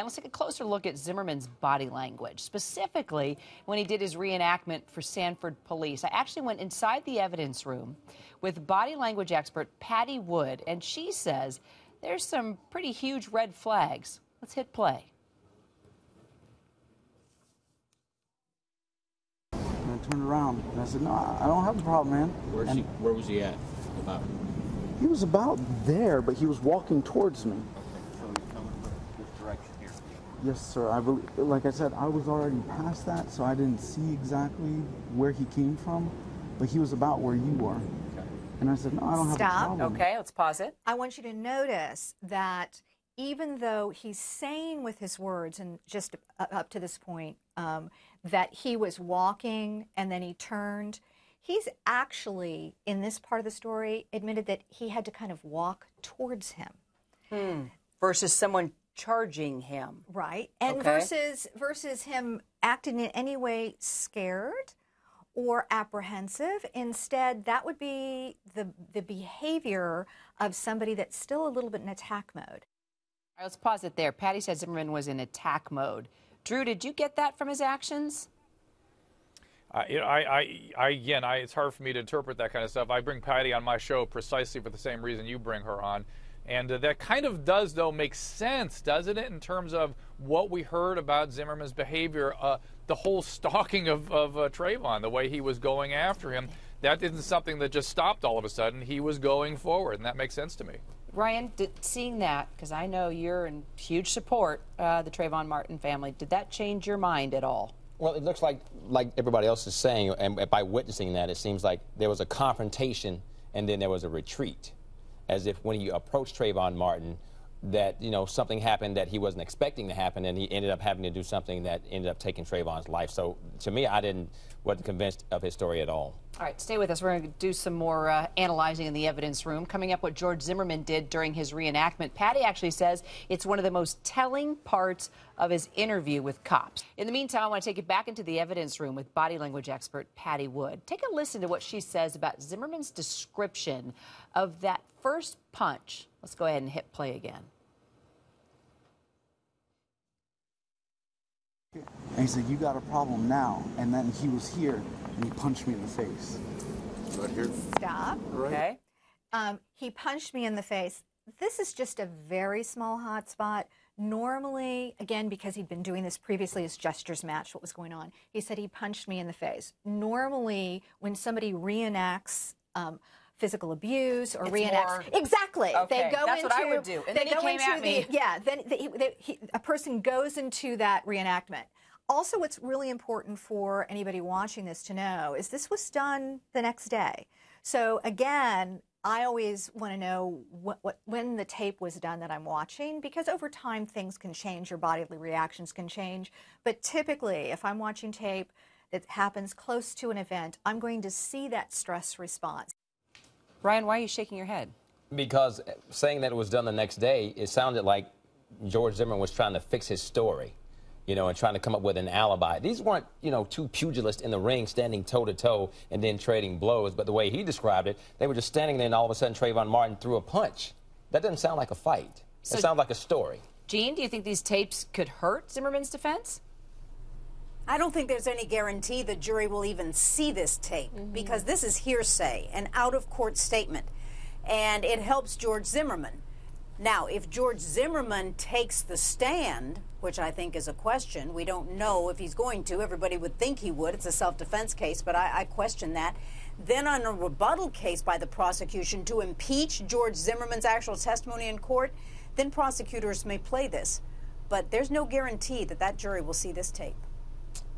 Let's take a closer look at Zimmerman's body language, specifically when he did his reenactment for Sanford Police. I actually went inside the evidence room with body language expert Patty Wood, and she says there's some pretty huge red flags. Let's hit play. And I turned around and I said, "No, I don't have a problem, man." Where was he at? About? He was about there, but he was walking towards me. Yes, sir. I believe, like I said, I was already past that, so I didn't see exactly where he came from, but he was about where you were. Okay. And I said, "No, I don't have a problem." Okay, let's pause it. I want you to notice that even though he's saying with his words, and just up to this point, that he was walking and then he turned, he's actually, in this part of the story, admitted that he had to kind of walk towards him. Versus someone charging him. Right. And versus him acting in any way scared or apprehensive. Instead, that would be the behavior of somebody that's still a little bit in attack mode. All right, let's pause it there. Patty said Zimmerman was in attack mode. Drew, did you get that from his actions? It's hard for me to interpret that kind of stuff. I bring Patty on my show precisely for the same reason you bring her on. And that kind of does, though, make sense, doesn't it, in terms of what we heard about Zimmerman's behavior, the whole stalking of Trayvon, the way he was going after him. That isn't something that just stopped all of a sudden. He was going forward, and that makes sense to me. Ryan, seeing that, because I know you're in huge support, the Trayvon Martin family, did that change your mind at all? Well, it looks like everybody else is saying, and by witnessing that, it seems like there was a confrontation and then there was a retreat. As if when he approached Trayvon Martin, that, something happened that he wasn't expecting to happen, and he ended up having to do something that ended up taking Trayvon's life. So, to me, wasn't convinced of his story at all. All right, stay with us. We're going to do some more analyzing in the evidence room. Coming up, what George Zimmerman did during his reenactment. Patty actually says it's one of the most telling parts of his interview with cops. In the meantime, I want to take you back into the evidence room with body language expert Patty Wood. Take a listen to what she says about Zimmerman's description of that first punch. Let's go ahead and hit play again. And he said, "You got a problem now." And then he was here, and he punched me in the face. Right here. Stop. Okay. He punched me in the face. This is just a very small hot spot. Normally, again, because he'd been doing this previously, his gestures matched what was going on. He said he punched me in the face. Normally, when somebody reenacts physical abuse or exactly. Okay, they go that's into, what I would do. And then he came at me. Then a person goes into that reenactment. Also, what's really important for anybody watching this to know is this was done the next day. So again, I always want to know when the tape was done that I'm watching, because over time things can change, your bodily reactions can change. But typically, if I'm watching tape that happens close to an event, I'm going to see that stress response. Ryan, why are you shaking your head? Because saying that it was done the next day, it sounded like George Zimmerman was trying to fix his story, and trying to come up with an alibi. These weren't, two pugilists in the ring standing toe-to-toe and then trading blows. But the way he described it, they were just standing there and all of a sudden Trayvon Martin threw a punch. That doesn't sound like a fight. It sounds like a story. Jean, do you think these tapes could hurt Zimmerman's defense? I don't think there's any guarantee the jury will even see this tape, because this is hearsay, an out-of-court statement, and it helps George Zimmerman. Now, if George Zimmerman takes the stand, which I think is a question, we don't know if he's going to. Everybody would think he would. It's a self-defense case, but I question that. Then on a rebuttal case by the prosecution to impeach George Zimmerman's actual testimony in court, then prosecutors may play this. But there's no guarantee that that jury will see this tape.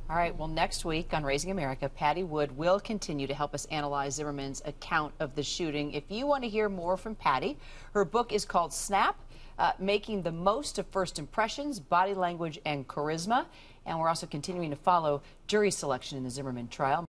All right, well, next week on Raising America, Patty Wood will continue to help us analyze Zimmerman's account of the shooting. If you want to hear more from Patty, her book is called Snap, Making the Most of First Impressions, Body Language and Charisma. And we're also continuing to follow jury selection in the Zimmerman trial.